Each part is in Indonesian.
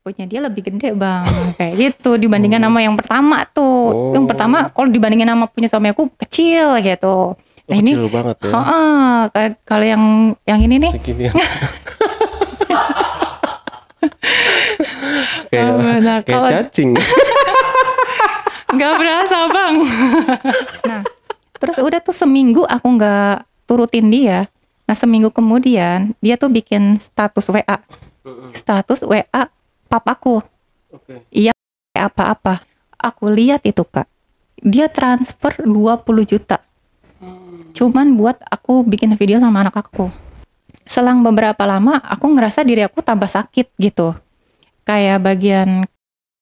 punya dia lebih gede bang, kayak gitu dibandingkan sama yang pertama tuh. Yang pertama kalau dibandingin sama punya suami aku kecil gitu. Nah ini, kecil banget ya. Kalau yang ini nih, Segini ya. nah, kayak kalau cacing. nggak berasa bang. Nah terus udah tuh seminggu aku nggak turutin dia. Nah seminggu kemudian dia tuh bikin status WA papaku. Iya apa-apa. Aku lihat itu kak, dia transfer 20 juta. Cuman buat aku bikin video sama anak aku. Selang beberapa lama aku ngerasa diri aku tambah sakit gitu. Kayak bagian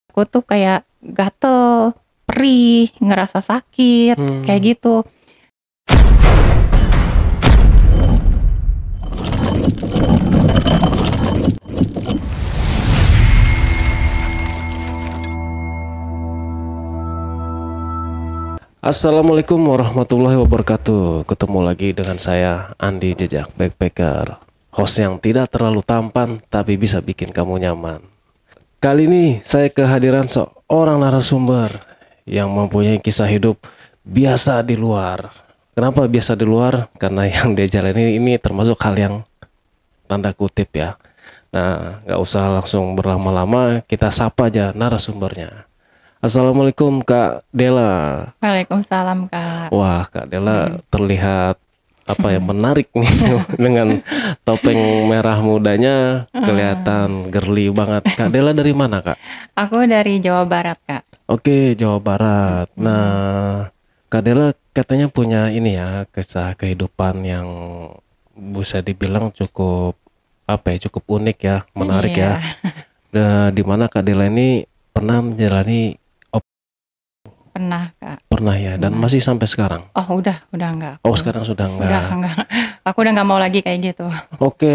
aku tuh kayak gatel, perih, ngerasa sakit, kayak gitu. Assalamualaikum warahmatullahi wabarakatuh. Ketemu lagi dengan saya Andi Jejak Backpacker, host yang tidak terlalu tampan tapi bisa bikin kamu nyaman. Kali ini saya kehadiran seorang narasumber yang mempunyai kisah hidup biasa di luar. Kenapa biasa di luar? Karena yang dia jalani ini termasuk hal yang tanda kutip ya. Nah, nggak usah langsung berlama-lama, kita sapa aja narasumbernya. Assalamualaikum Kak Dela. Waalaikumsalam kak. Wah, Kak Dela terlihat menarik nih dengan topeng merah mudanya, kelihatan girly banget. Kak Dela dari mana, Kak? Aku dari Jawa Barat kak. Oke, Jawa Barat. Nah, Kak Dela katanya punya ini ya, kisah kehidupan yang bisa dibilang cukup cukup unik ya, menarik ya. Nah, di mana Kak Dela ini pernah menjalani Pernah kak. Pernah ya, dan masih sampai sekarang? Oh udah enggak. Oh sekarang sudah enggak? Udah enggak. Aku udah enggak mau lagi kayak gitu. Oke,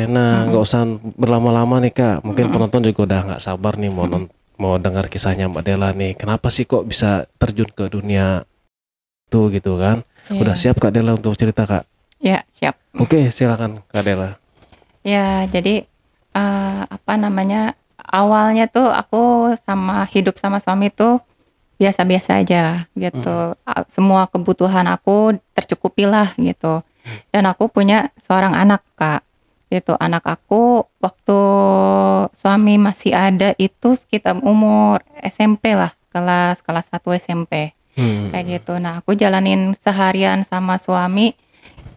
nah nggak usah berlama-lama nih Kak. Mungkin penonton juga udah nggak sabar nih mau dengar kisahnya Mbak Dela nih. Kenapa sih kok bisa terjun ke dunia itu gitu kan? Udah siap Kak Dela untuk cerita Kak? Ya siap. Oke, silakan Kak Dela. Ya jadi awalnya tuh aku hidup sama suami tuh biasa-biasa aja gitu. Semua kebutuhan aku tercukupi lah gitu. Dan aku punya seorang anak kak. Gitu. Anak aku waktu suami masih ada itu sekitar umur SMP lah. Kelas 1 SMP. Kayak gitu. Nah aku jalanin seharian sama suami.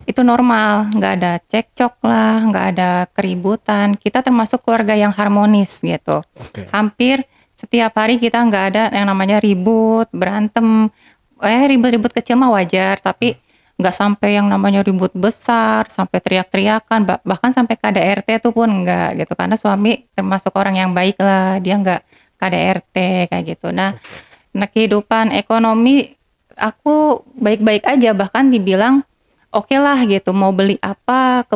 Itu normal. Nggak ada cekcok lah. Nggak ada keributan. Kita termasuk keluarga yang harmonis gitu. Hampir setiap hari kita nggak ada yang namanya ribut, berantem. Ribut-ribut kecil mah wajar, tapi nggak sampai yang namanya ribut besar, sampai teriak-teriakan, bahkan sampai KDRT itu pun nggak gitu. Karena suami termasuk orang yang baik lah, dia nggak KDRT kayak gitu. Nah, kehidupan ekonomi aku baik-baik aja, bahkan dibilang oke lah gitu, mau beli apa,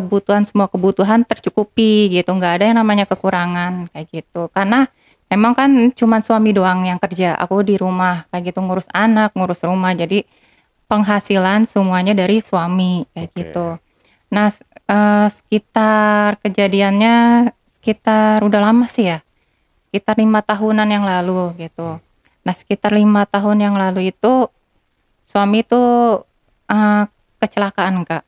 semua kebutuhan tercukupi gitu, nggak ada yang namanya kekurangan kayak gitu. Karena emang kan cuma suami doang yang kerja, aku di rumah kayak gitu, ngurus anak, ngurus rumah, jadi penghasilan semuanya dari suami kayak gitu. Nah sekitar kejadiannya udah lama sih ya, sekitar 5 tahunan yang lalu gitu. Nah sekitar 5 tahun yang lalu itu suami tuh kecelakaan kak.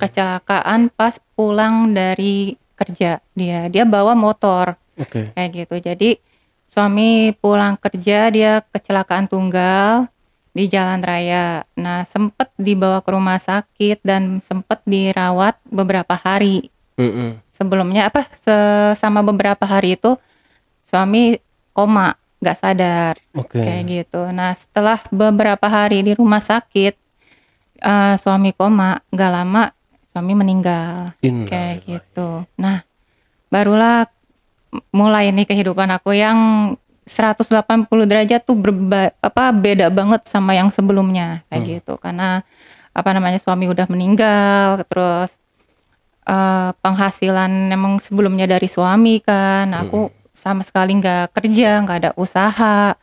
Kecelakaan pas pulang dari kerja, dia bawa motor. Kayak gitu. Jadi suami pulang kerja, dia kecelakaan tunggal di jalan raya. Nah sempet dibawa ke rumah sakit dan sempet dirawat beberapa hari. Sebelumnya sama beberapa hari itu suami koma, nggak sadar. Kayak gitu. Nah setelah beberapa hari di rumah sakit, suami koma, nggak lama suami meninggal. Kayak gitu. Nah barulah mulai nih kehidupan aku yang 180 derajat tuh beda banget sama yang sebelumnya kayak gitu. Karena suami udah meninggal, terus penghasilan emang sebelumnya dari suami kan. Aku sama sekali nggak kerja, nggak ada usaha,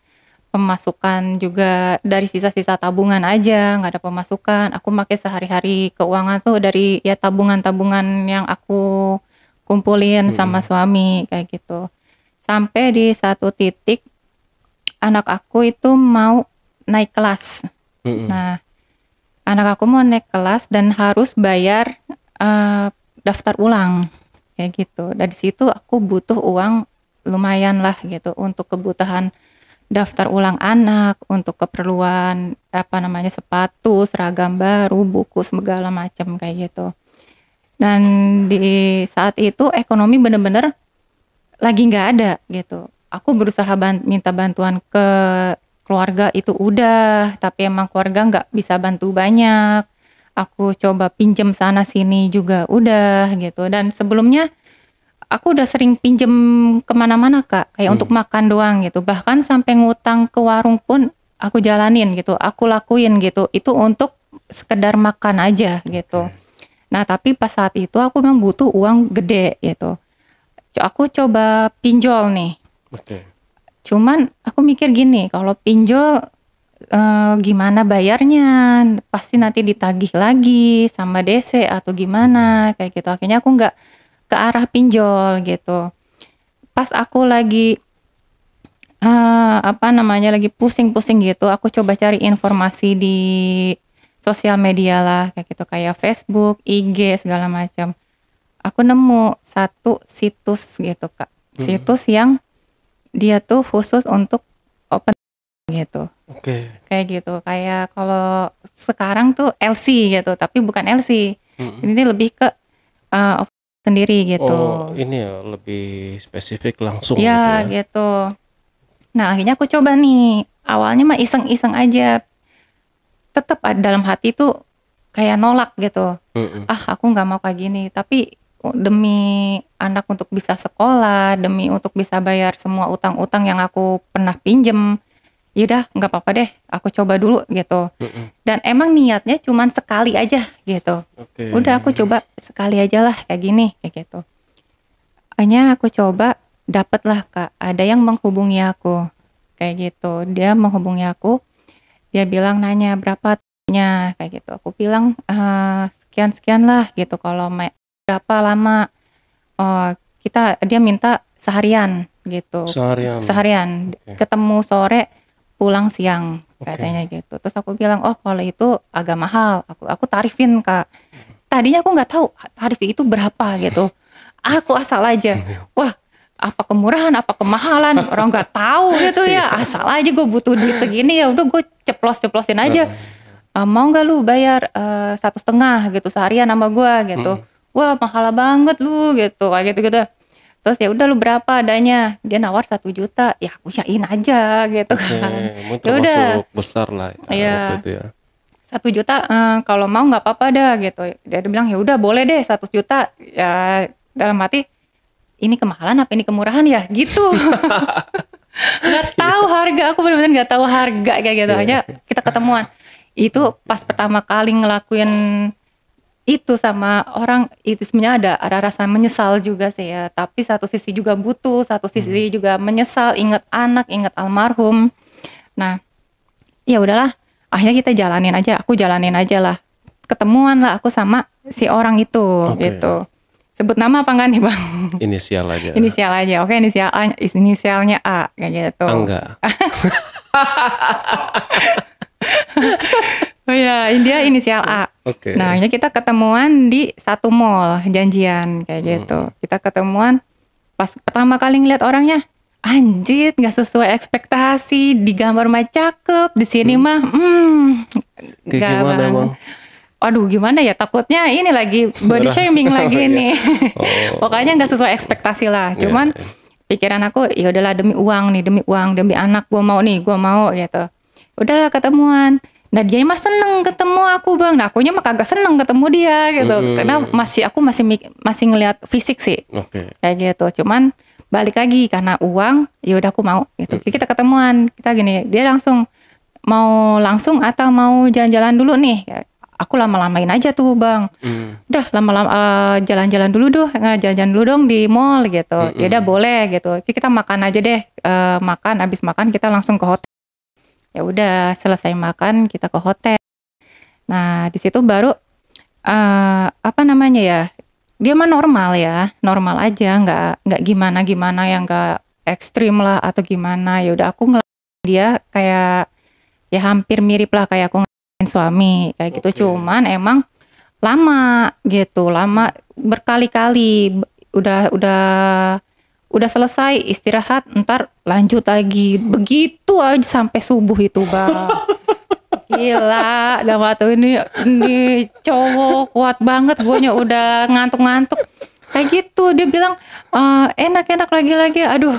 pemasukan juga dari sisa-sisa tabungan aja, nggak ada pemasukan. Aku pakai sehari-hari keuangan tuh dari ya tabungan-tabungan yang aku kumpulin sama suami kayak gitu. Sampai di satu titik anak aku itu mau naik kelas. Nah, anak aku mau naik kelas dan harus bayar daftar ulang kayak gitu. Dari situ aku butuh uang lumayan lah gitu untuk kebutuhan daftar ulang anak, untuk keperluan sepatu, seragam baru, buku segala macam kayak gitu. Dan di saat itu ekonomi bener-bener lagi nggak ada gitu. Aku berusaha minta bantuan ke keluarga itu udah, tapi emang keluarga nggak bisa bantu banyak. Aku coba pinjem sana sini juga udah gitu. Dan sebelumnya aku udah sering pinjem kemana-mana Kak, kayak untuk makan doang gitu. Bahkan sampai ngutang ke warung pun aku jalanin gitu, aku lakuin gitu. Itu untuk sekedar makan aja gitu. Nah tapi pas saat itu aku memang butuh uang gede gitu. Aku coba pinjol nih. Cuman aku mikir gini, kalau pinjol gimana bayarnya? Pasti nanti ditagih lagi sama DC atau gimana kayak gitu. Akhirnya aku nggak ke arah pinjol gitu. Pas aku lagi lagi pusing-pusing gitu, aku coba cari informasi di sosial media lah kayak gitu, kayak Facebook, IG segala macam. Aku nemu satu situs gitu Kak. Situs yang dia tuh khusus untuk open gitu. Kayak gitu. Kayak kalau sekarang tuh LC gitu, tapi bukan LC. Ini lebih ke sendiri gitu. Oh, ini ya lebih spesifik langsung ya, gitu ya. gitu. Nah, akhirnya aku coba nih. Awalnya mah iseng-iseng aja. Tetap dalam hati tuh kayak nolak gitu. Aku nggak mau kayak gini. Tapi demi anak untuk bisa sekolah, demi untuk bisa bayar semua utang-utang yang aku pernah pinjem, yaudah nggak apa-apa deh, aku coba dulu gitu. Dan emang niatnya cuman sekali aja gitu. Udah aku coba sekali aja lah kayak gini kayak gitu. Akhirnya aku coba, dapet lah Kak, ada yang menghubungi aku kayak gitu. Dia menghubungi aku, dia bilang nanya berapa nya kayak gitu. Aku bilang sekian-sekian lah gitu. Kalau berapa lama? Dia minta seharian gitu. Seharian. Ketemu sore, pulang siang katanya gitu. Terus aku bilang, oh kalau itu agak mahal. Aku tarifin Kak. Tadinya aku nggak tahu tarif itu berapa gitu. Aku asal aja. Wah, apa kemurahan, apa kemahalan, orang nggak tahu gitu ya. Asal aja gue butuh duit segini, ya udah gue ceplos-ceplosin aja. Mau nggak lu bayar 1,5 gitu seharian sama gue gitu. Wah mahal banget lu gitu, kayak gitu-gitu. Terus ya udah lu berapa adanya? Dia nawar 1 juta, ya aku yain aja gitu kan. Ya udah. Besar lah ya, waktu itu ya. 1 juta kalau mau nggak apa-apa dah gitu. Dia bilang ya udah boleh deh 1 juta. Ya dalam hati ini kemahalan apa ini kemurahan ya gitu. Nggak tahu harga, aku benar-benar nggak tahu harga kayak gitu aja. Kita ketemuan. Itu pas pertama kali ngelakuin itu sama orang, itu sebenarnya ada rasa menyesal juga sih ya, tapi satu sisi juga butuh, satu sisi juga menyesal, inget anak, inget almarhum. Nah ya udahlah, akhirnya kita aku jalanin aja lah, ketemuan lah aku sama si orang itu gitu. Sebut nama apa enggak nih Bang? Inisial aja. Oke, inisialnya A kayak gitu. Enggak. Oh ya, dia inisial A. Nah, ini kita ketemuan di satu mall, janjian kayak gitu. Kita ketemuan, pas pertama kali ngeliat orangnya, anjir, nggak sesuai ekspektasi. Di gambar mah cakep, di sini mah, Kayak gimana emang? Aduh, gimana ya? Takutnya ini lagi body shaming lagi nih. Pokoknya nggak sesuai ekspektasi lah. Cuman pikiran aku, ya udahlah demi uang nih, demi anak gue mau gitu. Udah ketemuan. Nah dia mah seneng ketemu aku Bang. Nah akunya mah kagak seneng ketemu dia gitu. Karena aku masih ngelihat fisik sih. Kayak gitu. Cuman balik lagi karena uang, ya udah aku mau gitu. Jadi kita ketemuan, kita gini, dia langsung mau langsung atau mau jalan-jalan dulu nih. Ya, aku lama-lamain aja tuh Bang. Udah lama-lama jalan-jalan dulu dong di mall gitu. Ya udah boleh gitu. Jadi kita makan aja deh. Habis makan kita langsung ke hotel. Ya udah selesai makan kita ke hotel. Nah di situ baru dia mah normal aja, nggak gimana yang nggak ekstrim lah atau gimana. Ya udah aku ngelakuin dia kayak ya hampir mirip lah kayak aku ngelakuin suami kayak gitu. Oke. Cuman emang lama gitu, lama berkali-kali. Udah selesai istirahat, ntar lanjut lagi. Begitu aja sampai subuh itu, Bang. Gila, dan waktu ini cowok kuat banget, guanya udah ngantuk-ngantuk. Kayak gitu, dia bilang enak-enak lagi-lagi. Aduh.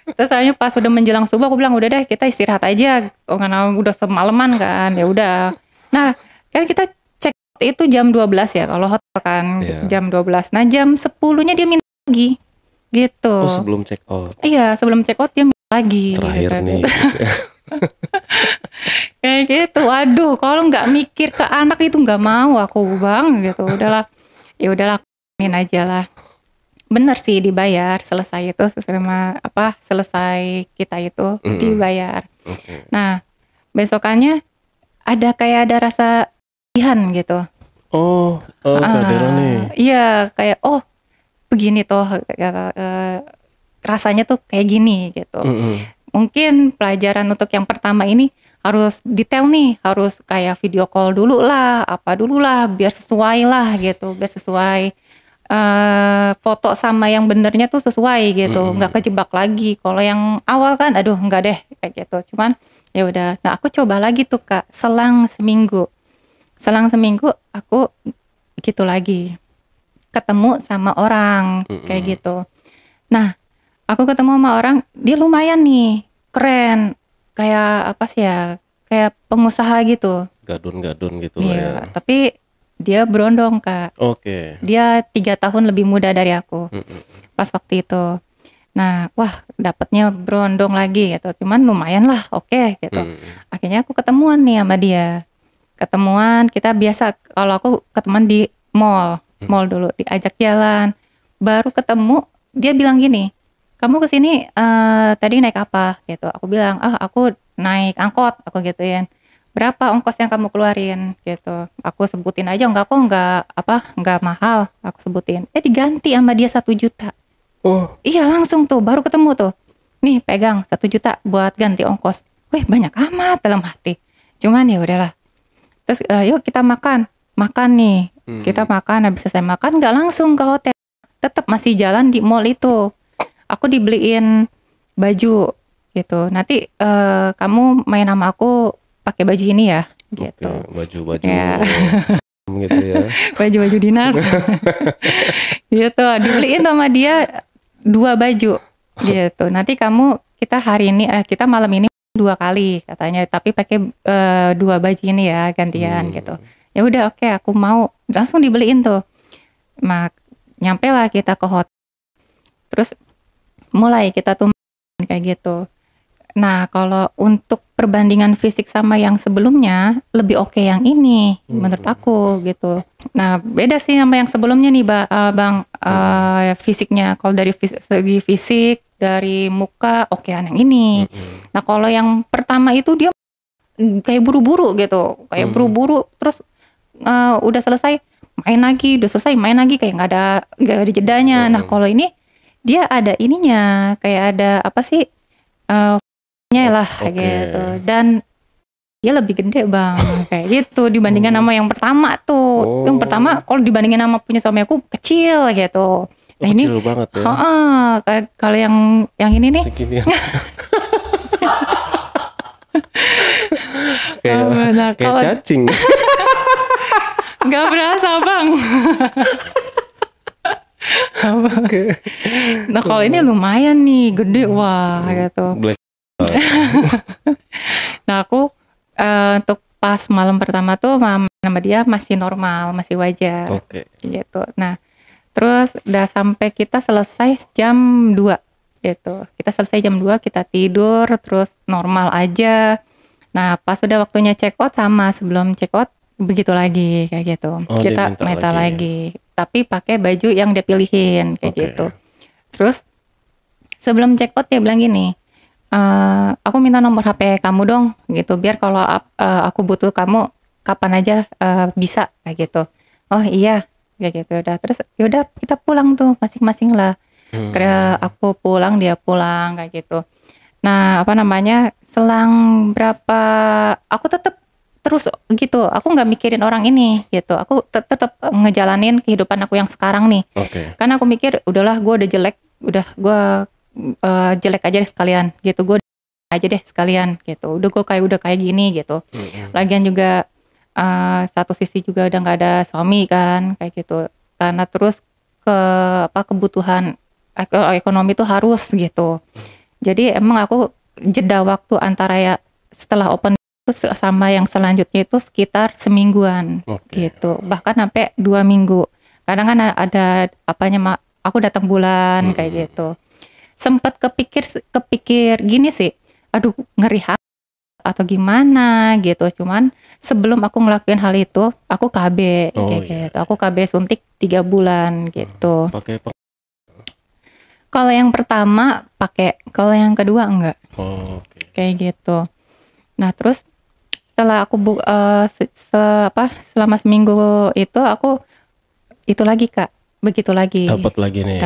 Terus akhirnya pas udah menjelang subuh aku bilang udah deh kita istirahat aja. Karena udah semalaman kan, ya udah. Nah, kan kita cek itu jam 12 ya kalau hotel kan, Iya. jam 12. Nah, jam 10-nya dia minta lagi. Gitu. Oh, sebelum check out. Iya, sebelum check out dia minta lagi. Terakhir gitu. nih. Kayak gitu. Waduh, kalau nggak mikir ke anak itu nggak mau aku, Bang, gitu. Udahlah. Ya udahlah, ini aja lah. Bener sih dibayar, selesai itu selesai kita itu dibayar. Oke. Nah, besokannya ada rasa kasihan gitu. Oh, keadilan nih. Iya, kayak begini tuh rasanya tuh kayak gini gitu. Mungkin pelajaran untuk yang pertama ini harus detail nih, harus kayak video call dulu lah, apa dulu lah, biar sesuai lah gitu, biar sesuai foto sama yang benernya tuh sesuai gitu, nggak kejebak lagi. Kalau yang awal kan, aduh nggak deh kayak gitu. Cuman ya udah, nah aku coba lagi tuh Kak, selang seminggu aku gitu lagi ketemu sama orang kayak gitu. Nah, aku ketemu sama orang, dia lumayan nih, keren, kayak apa sih ya, kayak pengusaha gitu. Gadun-gadun gitu lah ya. Iya, tapi dia berondong Kak. Oke. Dia 3 tahun lebih muda dari aku pas waktu itu. Nah, wah dapetnya berondong lagi gitu. Cuman lumayan lah, oke gitu. Akhirnya aku ketemuan nih sama dia. Ketemuan, kita biasa kalau aku ketemuan di mall dulu, diajak jalan. Baru ketemu, dia bilang gini, kamu kesini tadi naik apa gitu. Aku bilang, aku naik angkot, aku gituin. Berapa ongkos yang kamu keluarin gitu. Aku sebutin aja, enggak mahal, aku sebutin. Diganti sama dia 1 juta. Oh, Iya langsung tuh, baru ketemu tuh. Nih pegang 1 juta buat ganti ongkos. Wih banyak amat dalam hati. Cuman ya udahlah. Terus yuk kita makan nih. Kita makan, habis selesai makan nggak langsung ke hotel. Tetap masih jalan di mall itu. Aku dibeliin baju gitu. Nanti kamu main sama aku pakai baju ini ya gitu. oke. Baju-baju Ya. gitu ya. Baju-baju dinas. Gitu, dibeliin sama dia 2 baju gitu. Nanti kita hari ini kita malam ini 2 kali katanya, tapi pakai 2 baju ini ya gantian gitu. Ya udah oke, aku mau. Langsung dibeliin tuh. Nyampe lah kita ke hotel. Terus mulai kita tuh kayak gitu. Nah, kalau untuk perbandingan fisik sama yang sebelumnya lebih oke yang ini menurut aku gitu. Nah, beda sih sama yang sebelumnya nih, Bang. Fisiknya kalau dari segi fisik, dari muka okean yang ini. Nah, kalau yang pertama itu dia kayak buru-buru gitu. Kayak buru-buru terus udah selesai main lagi, udah selesai main lagi, kayak nggak ada jedanya. Nah, kalau ini dia ada ininya, kayak ada apa sih? Lah gitu, dan dia lebih gede Bang kayak gitu dibandingkan sama yang pertama tuh. Yang pertama kalau dibandingin sama punya suami aku kecil gitu. Nah ini Kecil banget ya. Kalau yang ini nih Segini ya. nah, Kayak kalau cacing. nggak berasa Bang. Nah kalau ini lumayan nih gede, wah gitu. Black. Nah aku untuk pas malam pertama tuh sama dia masih normal, masih wajar gitu. Nah terus udah sampai kita selesai jam 2 gitu. Kita selesai jam 2, kita tidur terus normal aja. Nah pas udah waktunya check out sama sebelum check out begitu lagi kayak gitu. Kita minta lagi. Tapi pakai baju yang dia pilihin kayak gitu. Terus sebelum check out dia bilang gini, aku minta nomor HP kamu dong gitu, biar kalau aku butuh kamu kapan aja bisa kayak gitu. Oh iya kayak gitu. Udah terus yaudah kita pulang tuh masing-masing lah. Aku pulang, dia pulang kayak gitu. Nah, apa namanya? Selang berapa aku tetap terus gitu. Aku nggak mikirin orang ini gitu. Aku tetap ngejalanin kehidupan aku yang sekarang nih. Oke. Karena aku mikir udahlah gue udah jelek, udah gue jelek aja deh sekalian gitu. Gue aja deh sekalian gitu. Udah kayak gini gitu. Lagian juga satu sisi juga udah nggak ada suami kan kayak gitu. Karena terus kebutuhan ekonomi itu harus gitu. Jadi emang aku jeda waktu antara ya setelah open itu sama yang selanjutnya itu sekitar semingguan gitu. Bahkan sampai 2 minggu. Kadang kan ada apanya aku datang bulan kayak gitu. Sempet kepikir gini sih. Aduh ngeri hati atau gimana gitu. Cuman sebelum aku ngelakuin hal itu, aku KB kayak gitu. Aku KB suntik 3 bulan gitu. Pakai Kalau yang pertama pakai, kalau yang kedua enggak. Kayak gitu. Nah, terus setelah aku selama seminggu itu aku itu lagi Kak, begitu lagi. Dapat lagi nih.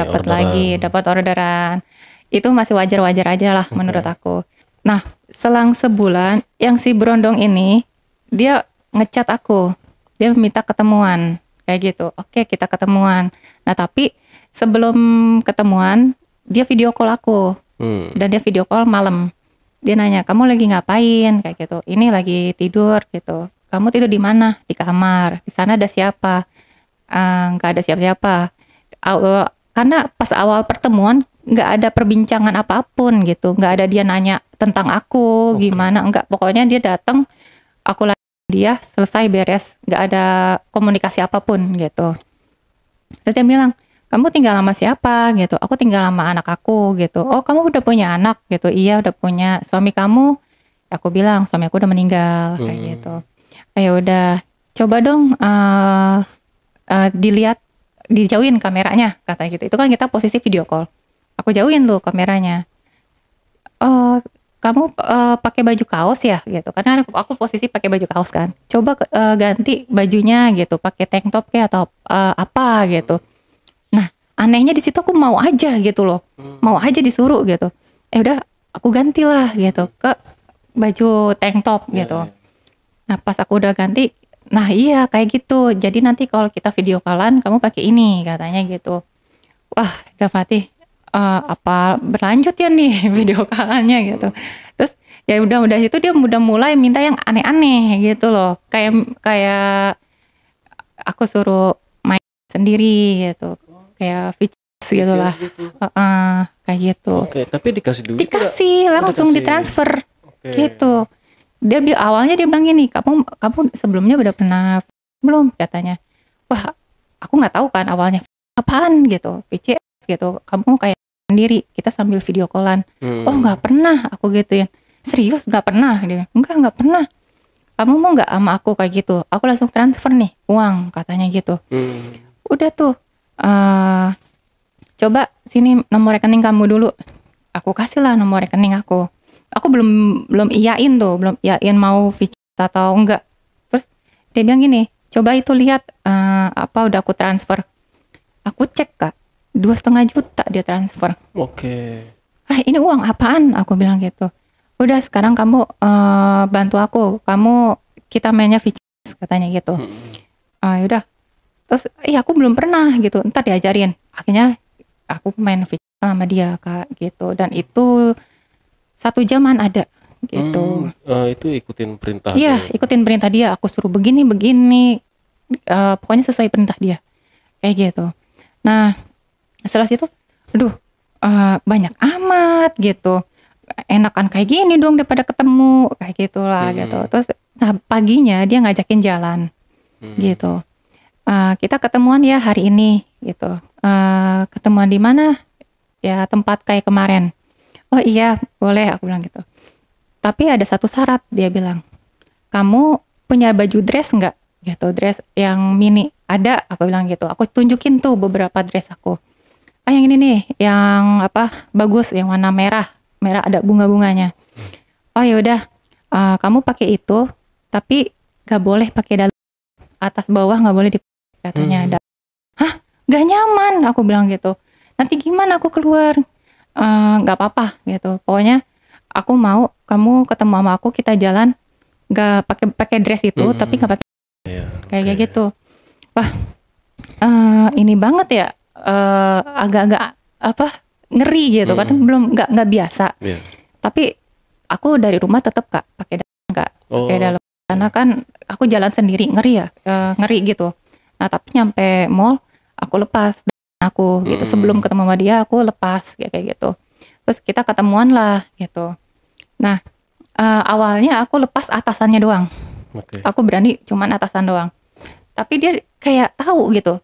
Dapat orderan. Itu masih wajar-wajar aja lah menurut aku. Nah, selang sebulan yang si Brondong ini dia ngechat aku. Dia minta ketemuan kayak gitu. Oke, kita ketemuan. Nah, tapi sebelum ketemuan dia video call aku. Dan dia video call malam. Dia nanya, "Kamu lagi ngapain?" kayak gitu. "Ini lagi tidur," gitu. "Kamu tidur di mana?" "Di kamar." "Di sana ada siapa?" Nggak ada siapa-siapa. Karena pas awal pertemuan nggak ada perbincangan apapun gitu. Nggak ada dia nanya tentang aku gimana. Enggak, pokoknya dia datang, aku lagi dia, selesai beres. Nggak ada komunikasi apapun gitu. Terus dia bilang, "Kamu tinggal sama siapa?" gitu. "Aku tinggal sama anak aku," gitu. "Oh, kamu udah punya anak?" gitu. "Iya, udah punya." "Suami kamu?" Aku bilang, "Suami aku udah meninggal," kayak gitu. "Ayo udah, coba dong dilihat, dijauhin kameranya," katanya gitu. Itu kan kita posisi video call. Aku jauhin tuh kameranya. "Oh, kamu pakai baju kaos ya?" gitu. Karena aku posisi pakai baju kaos kan. "Coba ganti bajunya gitu, pakai tank top kayak atau apa gitu." Nah, anehnya di situ aku mau aja gitu loh. Mau aja disuruh gitu. Udah aku gantilah gitu ke baju tank top gitu. Nah, pas aku udah ganti, "Nah iya kayak gitu. Jadi nanti kalau kita video callan kamu pakai ini," katanya gitu. Wah, udah Fatih, apa berlanjut ya nih video callannya gitu. Terus ya udah situ dia udah mulai minta yang aneh-aneh gitu loh. Kayak aku suruh main sendiri gitu. Kayak features gitu lah. Kayak gitu. Oke, tapi dikasih duit? Dikasih, langsung ditransfer gitu. Awalnya dia bilang gini, kamu sebelumnya udah pernah belum, katanya. Wah, aku nggak tahu kan awalnya apaan gitu, VCS gitu. Kamu kayak sendiri, kita sambil video callan. Oh nggak pernah, aku gituin. Serius nggak pernah? Dia, nggak pernah. Kamu mau nggak sama aku kayak gitu? Aku langsung transfer nih uang, katanya gitu. Udah tuh, coba sini nomor rekening kamu dulu. Aku kasih lah nomor rekening aku. Aku belum iyain mau VCS atau enggak. Terus dia bilang gini, "Coba itu lihat udah aku transfer." Aku cek Kak, 2,5 juta dia transfer. Ini uang apaan? Aku bilang gitu. "Udah sekarang kamu bantu aku, kita mainnya VCS," katanya gitu. Yaudah. Terus aku belum pernah gitu, ntar diajarin. Akhirnya aku main VCS sama dia Kak gitu. Dan itu 1 jaman ada gitu. Itu ikutin perintah dia? Iya, ikutin perintah dia. Aku suruh begini. Pokoknya sesuai perintah dia. Kayak gitu. Nah, setelah situ, banyak amat gitu. Enakan kayak gini dong daripada ketemu. Kayak gitulah gitu. Terus paginya dia ngajakin jalan gitu. Kita ketemuan ya hari ini gitu. Ketemuan di mana? Ya tempat kayak kemarin. Oh iya, boleh, aku bilang gitu. Tapi ada satu syarat, dia bilang. "Kamu punya baju dress nggak?" gitu, dress yang mini. "Ada," aku bilang gitu. Aku tunjukin tuh beberapa dress aku. Yang ini nih, yang bagus, yang warna merah ada bunga-bunganya. "Oh yaudah, kamu pakai itu, tapi nggak boleh pakai dalam, atas bawah nggak boleh dipakai," katanya. "Hah, nggak nyaman," aku bilang gitu. nanti gimana aku keluar? Nggak apa-apa gitu. Pokoknya aku mau kamu ketemu sama aku, kita jalan nggak pakai dress itu, tapi nggak pakai Iya, kayak oke. gitu. Wah, ini banget ya, agak-agak apa ngeri gitu kan, belum nggak biasa. Iya. Tapi aku dari rumah tetap Kak pakai nggak pakai Oh, dalam, karena kan aku jalan sendiri, ngeri ya, ngeri gitu. Nah tapi nyampe mall aku lepas aku gitu, sebelum ketemu sama dia aku lepas kayak gitu. Terus kita ketemuan lah gitu. Nah awalnya aku lepas atasannya doang, oke. aku berani cuman atasan doang. Tapi dia kayak tahu gitu,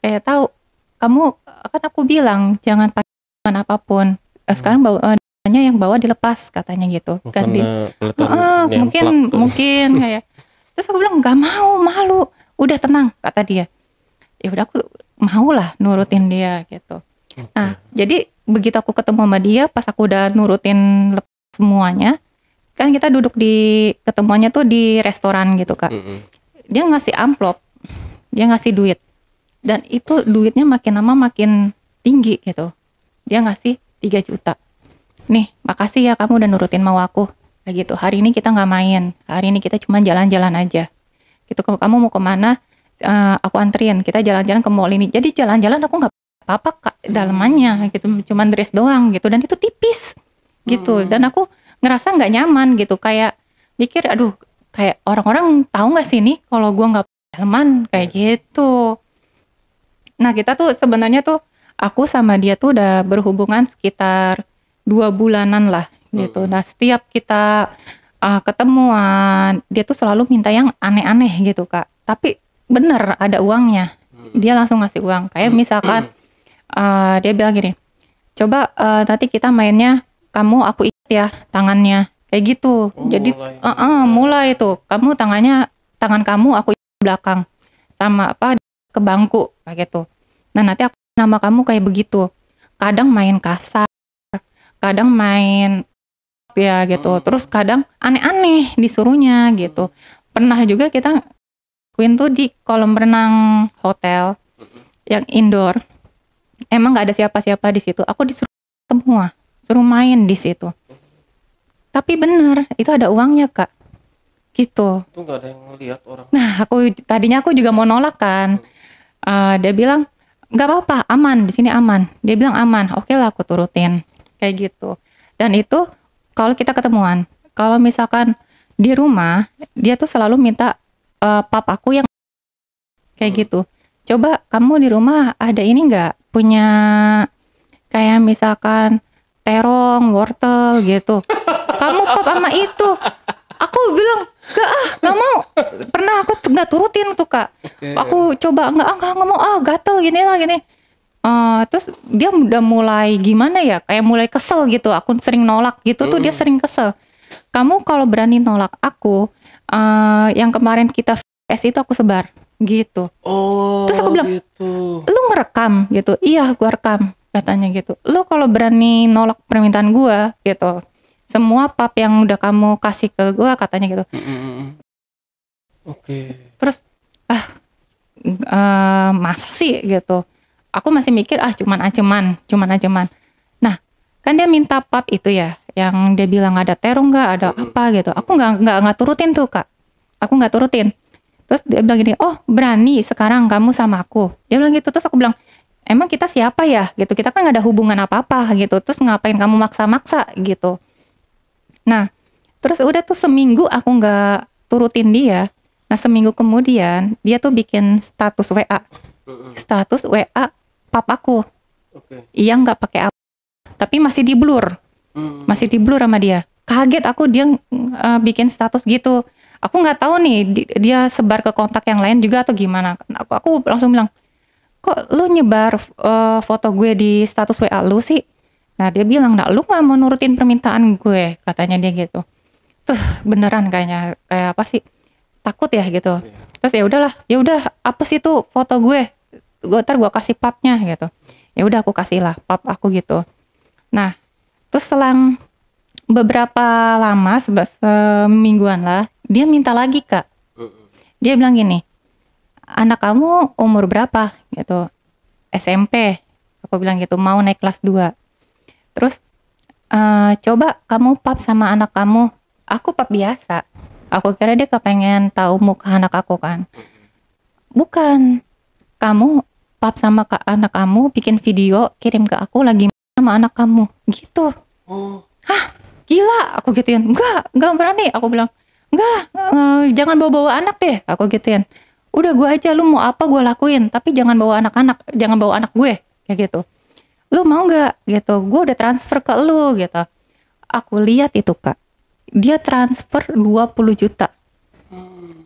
kayak tahu, kamu kan aku bilang jangan pakai apapun. Sekarang bawanya yang bawa dilepas katanya gitu. Oh, Ganti. karena kelihatan Mungkin nyemplak. kayak. Terus aku bilang nggak mau, malu. Udah tenang kata dia. Ya udah aku mau lah nurutin dia gitu. Nah jadi begitu aku ketemu sama dia, pas aku udah nurutin semuanya, kan kita duduk di ketemuannya tuh di restoran gitu Kak. Dia ngasih amplop, dia ngasih duit, dan itu duitnya makin lama makin tinggi gitu. Dia ngasih 3 juta. Nih, makasih ya kamu udah nurutin mau aku. Kayak gitu. Hari ini kita nggak main. Hari ini kita cuma jalan-jalan aja. Gitu. Kalau kamu mau kemana, aku anterin. Kita jalan-jalan ke mall ini. Jadi jalan-jalan aku nggak apa-apa Kak, dalamannya gitu. Cuma dress doang gitu. Dan itu tipis gitu. Dan aku ngerasa nggak nyaman gitu. Kayak mikir, aduh, kayak orang-orang tahu nggak sih nih kalau gue nggak dalaman kayak gitu. Nah kita tuh sebenarnya tuh aku sama dia tuh udah berhubungan sekitar 2 bulanan lah gitu. Nah setiap kita ketemuan, dia tuh selalu minta yang aneh-aneh gitu Kak. Tapi bener ada uangnya. Dia langsung ngasih uang. Kayak misalkan dia bilang gini, coba nanti kita mainnya kamu aku ikat ya tangannya. Kayak gitu. Jadi mulai tuh kamu tangan kamu aku ikat belakang sama apa ke bangku kayak gitu. Nah nanti aku nama kamu kayak begitu. Kadang main kasar, kadang main ya gitu. Terus kadang aneh-aneh disuruhnya gitu. Pernah juga kita lakuin tuh di kolam renang hotel yang indoor. Emang nggak ada siapa-siapa di situ. Aku disuruh semua, suruh main di situ. Tapi bener, itu ada uangnya Kak. Gitu. Itu nggak ada yang ngelihat orang. Nah, tadinya aku juga mau nolak kan. Dia bilang nggak apa-apa, aman di sini aman. Dia bilang aman, oke lah aku turutin kayak gitu. Dan itu kalau kita ketemuan, kalau misalkan di rumah dia tuh selalu minta pap aku yang kayak gitu. Coba kamu di rumah ada ini nggak, punya kayak misalkan terong, wortel gitu. Kamu pap sama itu. Aku bilang nggak mau. Pernah aku nggak turutin tuh Kak. Aku coba nggak mau, gatel gini lah gini. Terus dia udah mulai gimana ya, kayak mulai kesel gitu. Aku sering nolak gitu tuh dia sering kesel. Kamu kalau berani nolak aku, yang kemarin kita VS itu aku sebar gitu. Oh, Terus aku bilang, gitu. lu ngerekam gitu? Iya, gua rekam katanya gitu. Lu kalau berani nolak permintaan gua gitu, semua pap yang udah kamu kasih ke gua katanya gitu. Oke. Terus masa sih gitu. Aku masih mikir cuman ancaman. Nah, kan dia minta pap itu ya, yang dia bilang ada terong nggak, ada apa gitu. Aku nggak turutin tuh Kak. Aku nggak turutin. Terus dia bilang gini, oh berani sekarang kamu sama aku. Dia bilang gitu. Terus aku bilang, emang kita siapa ya gitu. Kita kan nggak ada hubungan apa-apa gitu. Terus ngapain kamu maksa-maksa gitu. Nah, terus udah tuh seminggu aku nggak turutin dia. Nah seminggu kemudian dia tuh bikin status WA. Status WA pap aku. Iya nggak pakai apa. Tapi masih di blur. Masih di blur sama dia. Kaget aku dia bikin status gitu. Aku nggak tahu nih dia sebar ke kontak yang lain juga atau gimana. Aku langsung bilang, kok lu nyebar foto gue di status WA lu sih? Nah dia bilang, nah lu nggak mau nurutin permintaan gue, katanya dia gitu. Tuh beneran kayaknya, kayak apa sih? Takut ya gitu. Terus ya udah hapus itu foto gue ntar gue kasih papnya gitu. Ya udah aku kasih lah pap aku gitu. Nah terus selang beberapa lama, semingguan lah, dia minta lagi Kak. Dia bilang gini, anak kamu umur berapa gitu? SMP. Aku bilang gitu, mau naik kelas 2. Terus coba kamu pap sama anak kamu. Aku pap biasa. Aku kira dia kepengen tahu muka anak aku kan. Bukan. Kamu pap sama anak kamu, bikin video, kirim ke aku lagi sama anak kamu. Gitu. Oh. Hah? Gila? Aku gituin. Enggak berani. Aku bilang, enggak lah, jangan bawa-bawa anak deh. Aku gituin. Udah gue aja, lu mau apa gue lakuin. Tapi jangan bawa anak-anak, jangan bawa anak gue. Kayak gitu. Lu mau nggak? Gitu. Gue udah transfer ke lu gitu. Aku lihat itu Kak. Dia transfer 20 juta.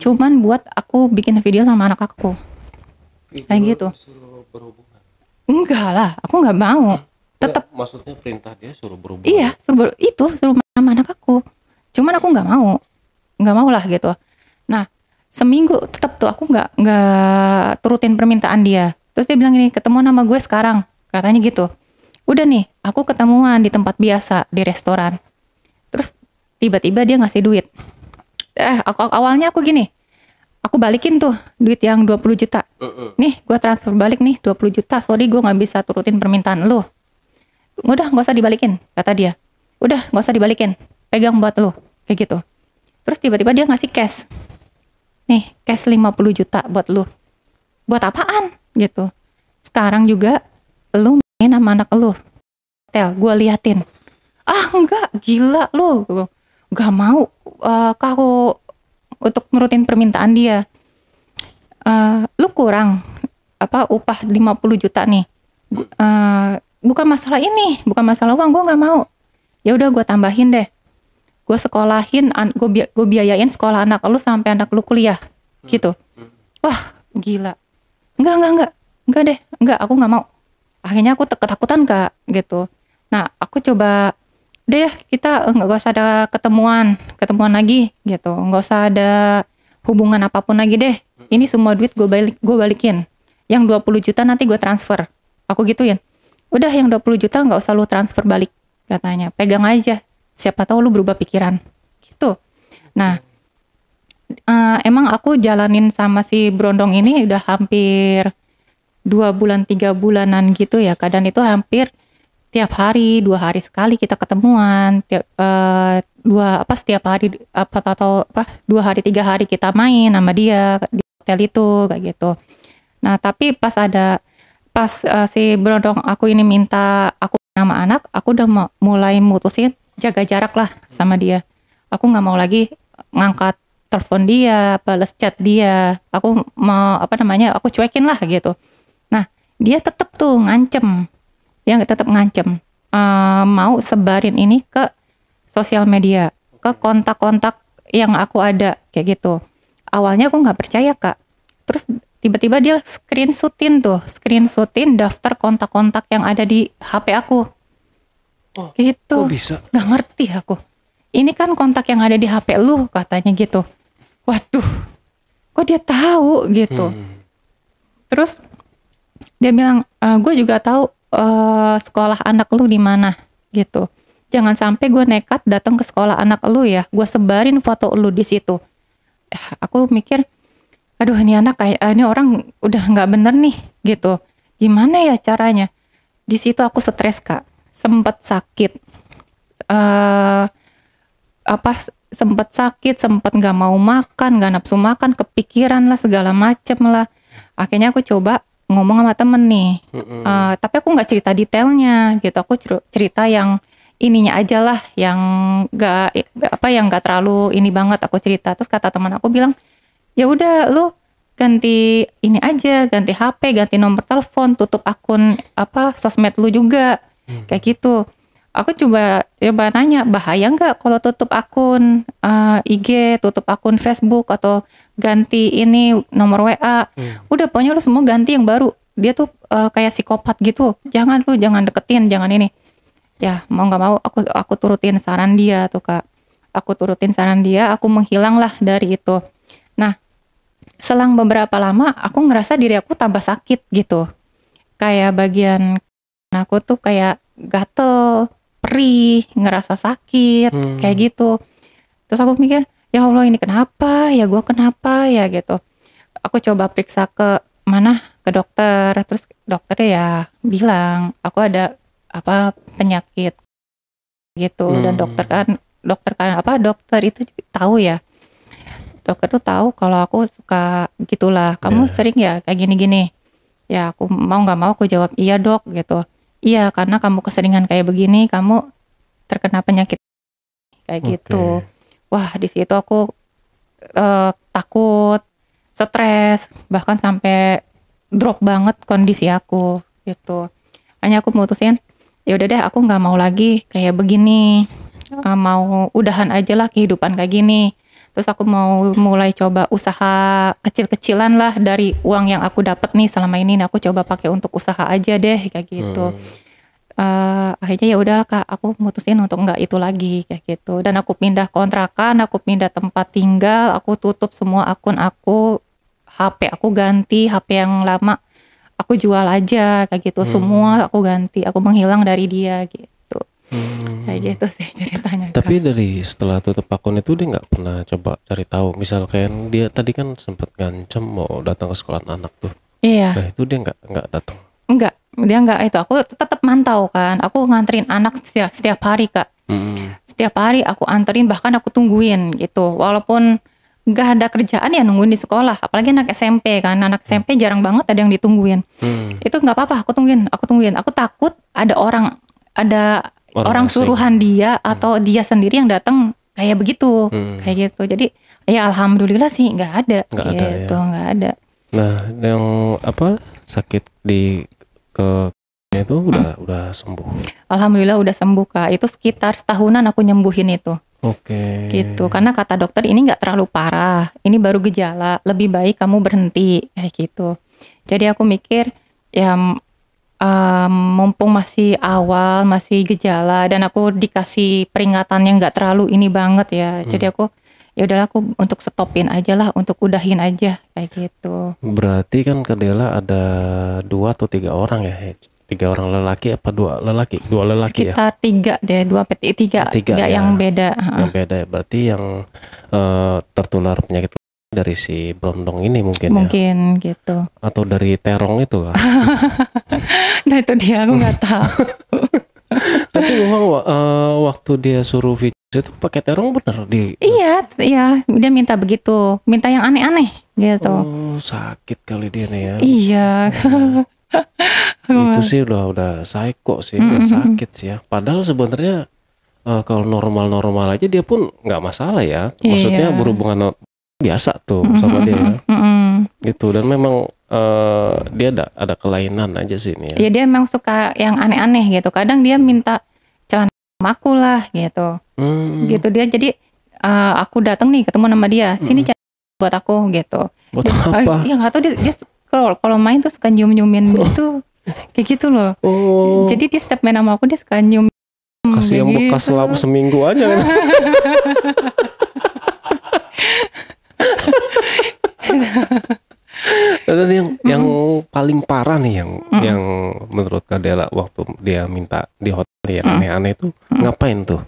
Cuman buat aku bikin video sama anak aku. Kayak gitu. Suruh berhubungan. Enggak lah, aku nggak mau. Tetap. Maksudnya perintah dia suruh berhubungan. Iya, suruh sama anak aku. Cuman aku nggak mau lah gitu. Nah, seminggu tetap tuh aku nggak turutin permintaan dia. Terus dia bilang gini, ketemu sama gue sekarang, katanya gitu. Udah nih, aku ketemuan di tempat biasa di restoran. Terus tiba-tiba dia ngasih duit. Awalnya aku gini, aku balikin tuh duit yang 20 juta. Nih, gue transfer balik nih 20 juta. Sorry, gue nggak bisa turutin permintaan lu. Udah, nggak usah dibalikin, kata dia. Udah, nggak usah dibalikin. Pegang buat lu, kayak gitu. Terus tiba-tiba dia ngasih cash. Nih, cash 50 juta buat lu. Buat apaan? Gitu. Sekarang juga lu main sama anak lu. Hotel, gue liatin. Enggak, gila lu. Gak mau aku untuk nurutin permintaan dia. Lu kurang upah 50 juta nih. Bukan masalah ini, bukan masalah uang, gue nggak mau. Ya udah gue tambahin deh. Gue sekolahin, gue biayain sekolah anak lu sampai anak lu kuliah, gitu. Wah, gila. Enggak deh, aku nggak mau. Akhirnya aku ketakutan Kak, gitu. Nah, aku coba, udah ya kita nggak usah ada ketemuan lagi, gitu. Nggak usah ada hubungan apapun lagi deh. Ini semua duit gue balikin. Yang 20 juta nanti gue transfer. Aku gituin. Udah yang 20 juta nggak usah lu transfer balik, katanya. Pegang aja. Siapa tahu lu berubah pikiran. Gitu. Nah, emang aku jalanin sama si Brondong ini udah hampir 2 bulan 3 bulanan gitu ya. Kadang itu hampir tiap hari, 2 hari sekali kita ketemuan. Setiap hari 2 hari 3 hari kita main sama dia di hotel itu kayak gitu. Nah, tapi pas si Brondong aku ini minta aku nama anak, aku udah mulai mutusin jaga jarak lah sama dia. Aku nggak mau lagi ngangkat telepon dia, balas chat dia. Aku mau aku cuekin lah gitu. Nah, dia tetap tuh ngancem. Mau sebarin ini ke sosial media, ke kontak-kontak yang aku ada kayak gitu. Awalnya aku nggak percaya Kak. Terus tiba-tiba dia screenshotin daftar kontak-kontak yang ada di HP aku. Gitu. Kok bisa? Gak ngerti aku. Ini kan kontak yang ada di HP lu, katanya gitu. Waduh, kok dia tahu gitu. Terus dia bilang, gue juga tahu sekolah anak lu di mana gitu. Jangan sampai gue nekat datang ke sekolah anak lu ya. Gue sebarin foto lu di situ. Aku mikir, aduh ini anak ini orang udah nggak bener nih gitu. Gimana ya caranya? Di situ aku stres Kak. Sempet sakit. Sempet nggak mau makan, nggak nafsu makan, kepikiran lah segala macem lah. Akhirnya aku coba ngomong sama temen nih, tapi aku nggak cerita detailnya gitu. Aku cerita yang ininya aja lah, yang nggak terlalu ini banget aku cerita. Terus kata teman aku bilang, ya udah lu ganti ini aja, ganti HP, ganti nomor telepon, tutup akun sosmed lu juga, kayak gitu. Aku coba nanya, bahaya nggak kalau tutup akun IG, tutup akun Facebook, atau ganti ini nomor WA. Udah pokoknya lu semua ganti yang baru. Dia tuh kayak psikopat gitu. Jangan deketin, jangan ini. Ya mau nggak mau aku turutin saran dia tuh Kak. Aku turutin saran dia, aku menghilang lah dari itu. Nah, selang beberapa lama aku ngerasa diri aku tambah sakit gitu. Kayak bagian aku tuh kayak gatel, perih, ngerasa sakit, kayak gitu. Terus aku mikir, ya Allah ini kenapa? Ya gue kenapa ya gitu. Aku coba periksa ke dokter. Terus dokter ya bilang aku ada apa penyakit gitu. Dan dokter itu tahu ya, dokter tuh tahu kalau aku suka gitulah, kamu sering ya kayak gini-gini. Ya aku mau nggak mau aku jawab iya dok gitu. Iya karena kamu keseringan kayak begini kamu terkena penyakit kayak gitu. Wah di situ aku takut, stres, bahkan sampai drop banget kondisi aku gitu. Hanya aku mutusin ya udah deh aku nggak mau lagi kayak begini. Mau udahan aja lah kehidupan kayak gini. Terus aku mau mulai coba usaha kecil-kecilan lah dari uang yang aku dapat nih selama ini. Aku coba pakai untuk usaha aja deh kayak gitu. Akhirnya ya udahlah Kak, aku mutusin untuk nggak itu lagi kayak gitu. Dan aku pindah kontrakan, aku pindah tempat tinggal, aku tutup semua akun aku, HP aku ganti, HP yang lama aku jual aja kayak gitu. Semua aku ganti, aku menghilang dari dia gitu. Kayak gitu sih ceritanya. Tapi dari setelah tutup akun itu dia nggak pernah coba cari tahu, misalkan dia tadi kan sempat ngancem mau datang ke sekolah anak tuh. Iya. Nah itu dia nggak datang. Enggak, dia enggak itu. Aku tetap mantau kan. Aku nganterin anak setiap hari Kak. Setiap hari aku anterin, bahkan aku tungguin gitu. Walaupun nggak ada kerjaan ya nungguin di sekolah. Apalagi anak SMP kan. Anak SMP jarang banget ada yang ditungguin. Itu nggak apa-apa. Aku tungguin. Aku takut ada orang suruhan dia atau dia sendiri yang datang kayak begitu, kayak gitu. Jadi ya alhamdulillah sih nggak ada gitu, nggak ada. Nah yang apa sakit di itu udah sembuh. Alhamdulillah udah sembuh Kak. Itu sekitar setahunan aku nyembuhin itu. Gitu. Karena kata dokter ini nggak terlalu parah. Ini baru gejala. Lebih baik kamu berhenti kayak gitu. Jadi aku mikir ya mumpung masih awal, masih gejala dan aku dikasih peringatan yang nggak terlalu ini banget ya. Jadi aku ya udahlah aku untuk stopin aja lah, untuk udahin aja kayak gitu. Berarti kan Kak Dela ada 2 atau 3 orang ya? 3 orang lelaki apa 2 lelaki? 2 lelaki ya? Sekitar 3 deh, 3 ya, yang beda. Yang beda ya. Berarti yang tertular penyakit dari si Brondong ini mungkin gitu. Atau dari terong itu kan? Nah itu dia aku nggak tahu. Tapi memang waktu dia suruh video itu pakai terong bener di? Iya, dia minta begitu, minta yang aneh-aneh gitu. Oh sakit kali dia nih ya. Iya. Itu sih udah psycho sih, udah sakit sih ya. Padahal sebenarnya kalau normal aja dia pun nggak masalah ya. Maksudnya berhubungan biasa tuh sama dia ya. Gitu. Dan memang dia ada kelainan aja sih ini ya. Iya dia memang suka yang aneh-aneh gitu. Kadang dia minta celana aku lah gitu. Gitu dia jadi aku datang nih ketemu sama dia. Sini celana buat aku gitu. Buat apa? Ya nggak tahu dia kalau main tuh suka nyium-nyiumin gitu. Kayak gitu loh. Jadi dia setiap main sama aku dia suka nyium. Kasih yang bekas selama seminggu aja kan. Dan yang paling parah nih yang menurut Kak Dela waktu dia minta di hotel yang aneh-aneh itu ngapain tuh?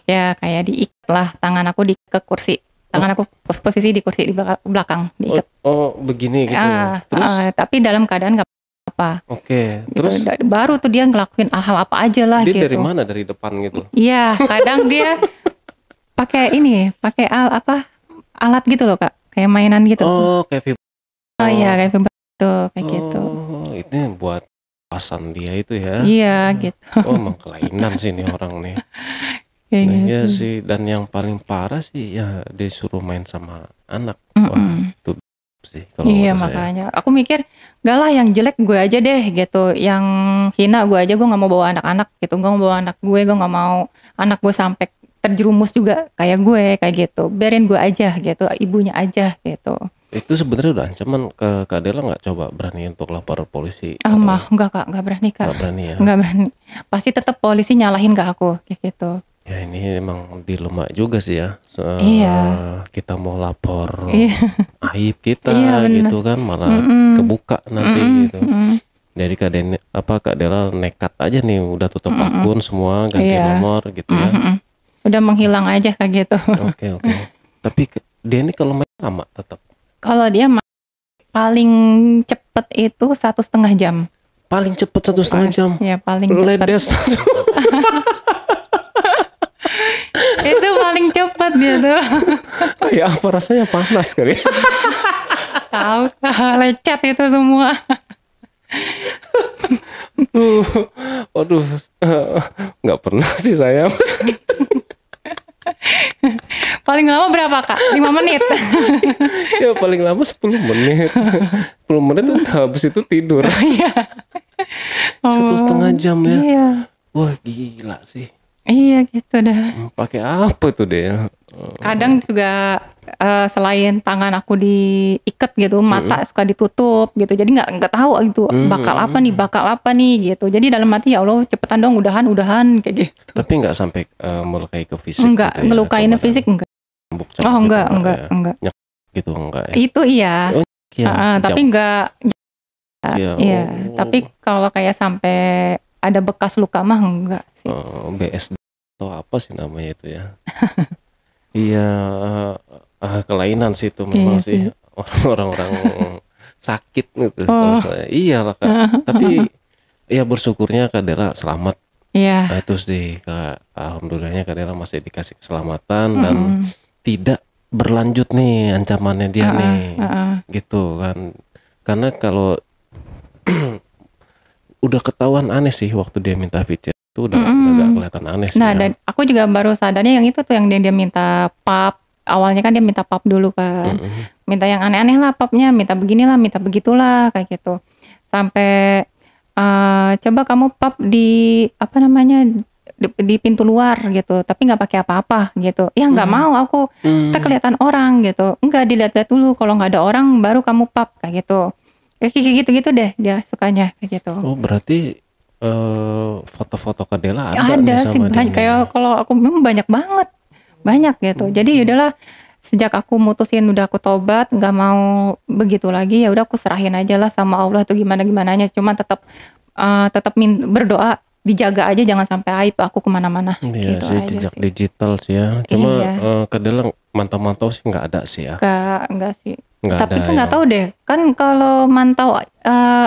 Ya kayak diikat lah, tangan aku diikat ke kursi. Tangan aku posisi di kursi di belakang diikat. Oh begini gitu. Terus? Tapi dalam keadaan nggak apa. Oke. Gitu. Terus? Baru tuh dia ngelakuin hal apa aja lah dia gitu. Dia dari mana? Dari depan gitu? Iya, kadang dia pakai alat gitu loh Kak, kayak mainan gitu. Oh kayak iya kayak gitu, kayak gitu. Oh ini buat pasan dia itu ya? Iya gitu. Oh emang kelainan sih nih orang nih. Kayak Nah, gitu. iya sih, dan yang paling parah sih ya disuruh main sama anak. Wah itu sih kalau iya makanya aku mikir gak lah yang jelek gue aja deh gitu, yang hina gue aja, gue nggak mau bawa anak-anak gitu, gue mau bawa anak gue nggak mau anak gue sampai terjerumus juga kayak gue kayak gitu, biarin gue aja gitu, ibunya aja gitu. Itu sebenarnya udah ancaman ke Kak Dela nggak coba berani untuk lapor polisi? Enggak Kak, nggak berani Kak. Nggak berani ya? Nggak berani, pasti tetap polisi nyalahin ke aku kayak gitu. Ya ini emang dilema juga sih ya. Iya. Kita mau lapor aib kita bener. gitu kan, malah kebuka nanti gitu. Jadi Kak Dela nekat aja nih, udah tutup akun semua, ganti nomor gitu ya. Udah menghilang aja kayak gitu. Oke. Tapi dia ini kalau main lama tetap? Kalau dia paling cepet itu 1,5 jam. Paling cepet 1,5 jam. Ya paling cepat. Ledes. Itu paling cepat gitu. Kayak apa rasanya, panas kali. Tahu lecet itu semua. Waduh, nggak pernah sih saya. Paling lama berapa Kak? 5 menit. Ya paling lama 10 menit. 10 menit udah, habis itu tidur. Iya. 1,5 jam ya. Iya. Wah gila sih. Iya gitu dah. Pakai apa tuh dia? Kadang juga selain tangan aku diikat gitu, mata suka ditutup gitu. Jadi nggak tahu gitu bakal apa nih gitu. Jadi dalam hati ya Allah cepetan dong, udahan kayak gitu. Tapi nggak sampai melukai ke fisik. Enggak, gitu ya, ngelukain fisik enggak. Oh enggak, gitu, enggak. Nyek gitu enggak ya? Itu iya. Oh, iya. Tapi enggak. Iya. Iya. Oh. Tapi kalau kayak sampai ada bekas luka mah enggak sih. BSD atau apa sih namanya itu ya? Iya, kelainan sih itu memang Iya sih. Orang-orang sakit gitu. Kalau saya. Iyalah Kak. Tapi ya bersyukurnya Kak Dela selamat. Iya. Nah, itu sih Kak, alhamdulillahnya Kak Dela masih dikasih keselamatan dan tidak berlanjut nih ancamannya dia nih. Gitu kan. Karena kalau udah ketahuan aneh sih waktu dia minta VC itu udah gak kelihatan aneh sih. Nah, ya. dan aku juga baru sadarnya yang itu tuh yang dia minta pap. Awalnya kan dia minta pap dulu kan. Minta yang aneh-aneh lah papnya, minta beginilah, minta begitulah kayak gitu. Sampai coba kamu pap di apa namanya di pintu luar gitu, tapi nggak pakai apa-apa gitu. Ya nggak mau aku, kita kelihatan orang gitu. Enggak, dilihat-lihat dulu, kalau nggak ada orang baru kamu pap kayak gitu. Kayak gitu-gitu deh dia sukanya kayak gitu. Oh berarti foto-foto Kak Dela ada nih sih sama banyak, dia. kayak kalau aku memang banyak gitu. Jadi yaudahlah, sejak aku mutusin udah aku tobat, nggak mau begitu lagi, ya udah aku serahin aja lah sama Allah tuh gimananya. Cuma tetap berdoa, dijaga aja jangan sampai aib aku kemana-mana. Iya gitu sih, aja jejak sih. digital sih ya. Cuma Iya. Kak Dela mantau-mantau sih nggak ada sih ya. Enggak sih. Nggak Tapi ada kan nggak ya. tahu deh. Kan kalau mantau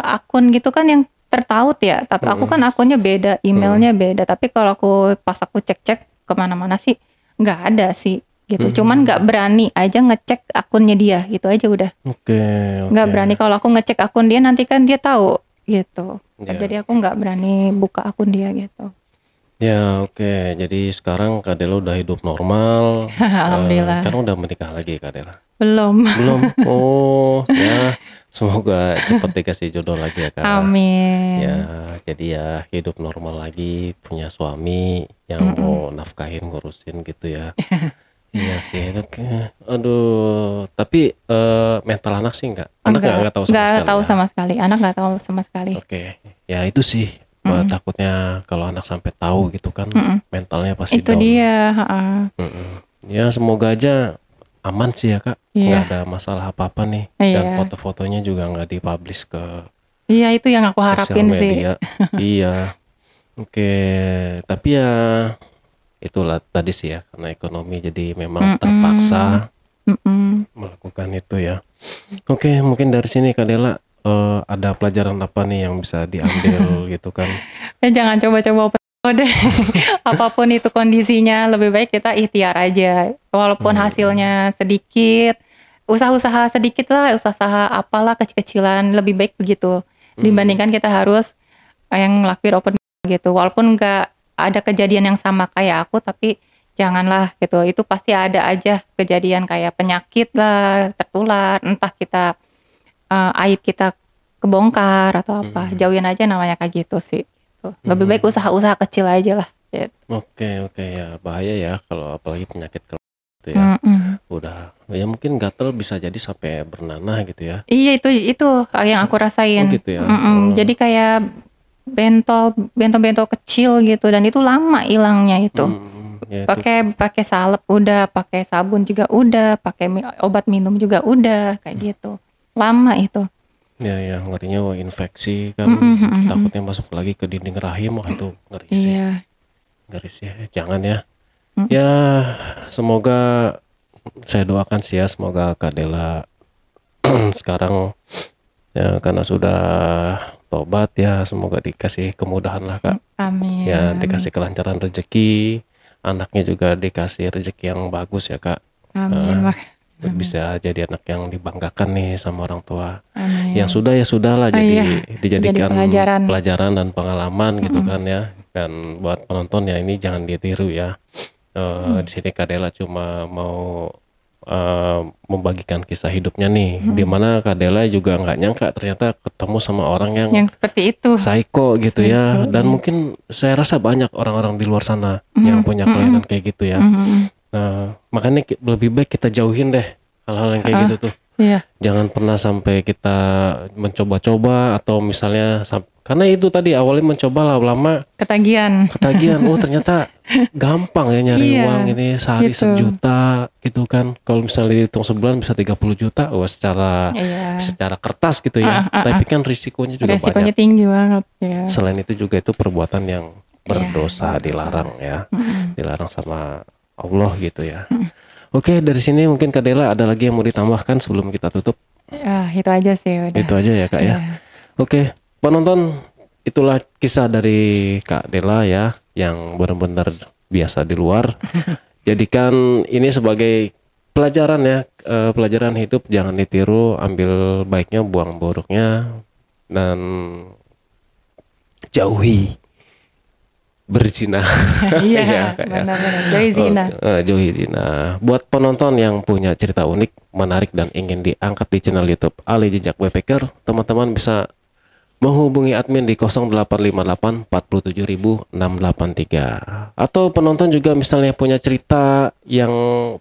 akun gitu kan yang tertaut ya. Tapi aku kan akunnya beda, emailnya beda. Tapi kalau pas aku cek-cek kemana-mana sih nggak ada sih gitu. Cuman nggak berani aja ngecek akunnya dia gitu aja udah. Oke. Nggak berani kalau aku ngecek akun dia, nanti kan dia tahu gitu. Ya. Jadi aku nggak berani buka akun dia gitu. Ya oke. Jadi sekarang Kak Dela udah hidup normal. Alhamdulillah. Sekarang udah menikah lagi Kak Dela? Belum. Oh ya. Semoga cepat dikasih jodoh lagi ya Kak. Amin. Ya, jadi ya hidup normal lagi, punya suami yang mau nafkahin, ngurusin gitu ya. Iya sih, oke. Aduh, tapi mental anak sih enggak. Anak enggak tahu sama Nggak sekali. tahu Ya? sama sekali. Anak nggak tahu sama sekali. Oke, ya itu sih. Takutnya kalau anak sampai tahu gitu kan, mentalnya pasti Itu down. dia. Ya semoga aja aman sih ya Kak. Iya. Nggak ada masalah apa-apa nih. Dan Iya. foto-fotonya juga nggak dipublish ke Iya, itu yang aku sosial harapin sih. media. Iya. Oke, tapi ya itulah tadi sih ya, karena ekonomi jadi memang terpaksa melakukan itu ya. Oke, mungkin dari sini Kak Dela ada pelajaran apa nih yang bisa diambil gitu kan? Ya jangan coba-coba deh. Apapun itu kondisinya, lebih baik kita ikhtiar aja. Walaupun hasilnya sedikit, usaha-usaha sedikit lah, usaha apalah kecil-kecilan, lebih baik begitu. Dibandingkan kita harus yang ngelakuin open gitu. Walaupun nggak ada kejadian yang sama kayak aku, tapi janganlah gitu. Itu pasti ada aja kejadian kayak penyakit lah, tertular, entah kita aib kita kebongkar atau apa. Jauhin aja namanya kayak gitu sih. Gitu. Lebih baik usaha-usaha kecil aja lah. Gitu. Oke, ya bahaya ya kalau apalagi penyakit gitu ya. Udah ya mungkin gatel bisa jadi sampai bernanah gitu ya. Iya, itu yang aku rasain. Oh gitu ya. Jadi kayak bentol kecil gitu, dan itu lama hilangnya itu. Ya, itu. Pakai salep udah, pakai sabun juga udah, pakai obat minum juga udah, kayak gitu. Lama itu. Ya ngerinya wah infeksi kan, takutnya masuk lagi ke dinding rahim, wah itu ngeri sih. Iya. Ngeri sih, jangan ya. Ya semoga saya doakan sih ya, semoga Kak Dela sekarang ya karena sudah bertobat ya, semoga dikasih kemudahan lah Kak. Amin. Ya dikasih kelancaran rezeki, anaknya juga dikasih rezeki yang bagus ya Kak. Amin. Bisa jadi anak yang dibanggakan nih sama orang tua. Amin. Yang sudah ya sudahlah, jadi dijadikan jadi pelajaran dan pengalaman gitu kan ya. Dan buat penonton ya, ini jangan ditiru ya. Di sini Kak Dela cuma mau membagikan kisah hidupnya nih, dimana Kak Dela juga nggak nyangka ternyata ketemu sama orang yang seperti itu, psycho gitu ya. Dan mungkin saya rasa banyak orang-orang di luar sana yang punya kelainan kayak gitu ya. Nah, makanya lebih baik kita jauhin deh hal-hal yang kayak gitu tuh. Jangan pernah sampai kita mencoba-coba, atau misalnya karena itu tadi awalnya mencoba, lama-lama ketagihan. Oh ternyata gampang ya nyari uang ini, sehari gitu. 1 juta gitu kan. Kalau misalnya dihitung sebulan bisa 30 juta secara kertas gitu ya. Tapi kan risikonya juga banyak. Tinggi banget ya. Selain itu juga itu perbuatan yang berdosa, dilarang ya. Dilarang sama Allah gitu ya. Oke, dari sini mungkin Kak Dela ada lagi yang mau ditambahkan sebelum kita tutup? Itu aja sih udah. Itu aja ya Kak ya. Oke, penonton, itulah kisah dari Kak Dela ya, yang benar-benar biasa di luar. Jadikan ini sebagai pelajaran ya, pelajaran hidup, jangan ditiru, ambil baiknya, buang buruknya, dan jauhi berzina. Iya, benar-benar jauhi zina. Jauhi zina. Buat penonton yang punya cerita unik, menarik, dan ingin diangkat di channel YouTube Ali Jejak Backpacker, teman-teman bisa menghubungi admin di 0858 47683. Atau penonton juga misalnya punya cerita yang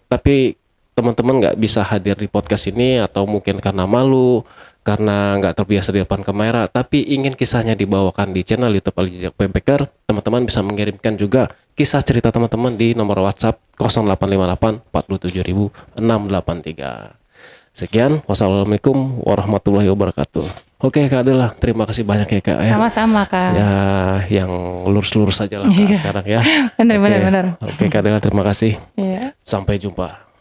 tapi teman-teman nggak bisa hadir di podcast ini, atau mungkin karena malu, karena nggak terbiasa di depan kamera, tapi ingin kisahnya dibawakan di channel YouTube Ali Jejak Backpacker, teman-teman bisa mengirimkan juga kisah cerita teman-teman di nomor WhatsApp 0858 47683. Sekian, wassalamualaikum warahmatullahi wabarakatuh. Oke Kak Dela, terima kasih banyak ya Kak. Sama-sama Kak. Ya, yang lurus-lurus saja lah Kak sekarang ya. Benar. Oke Kak Dela, terima kasih. Iya. Sampai jumpa.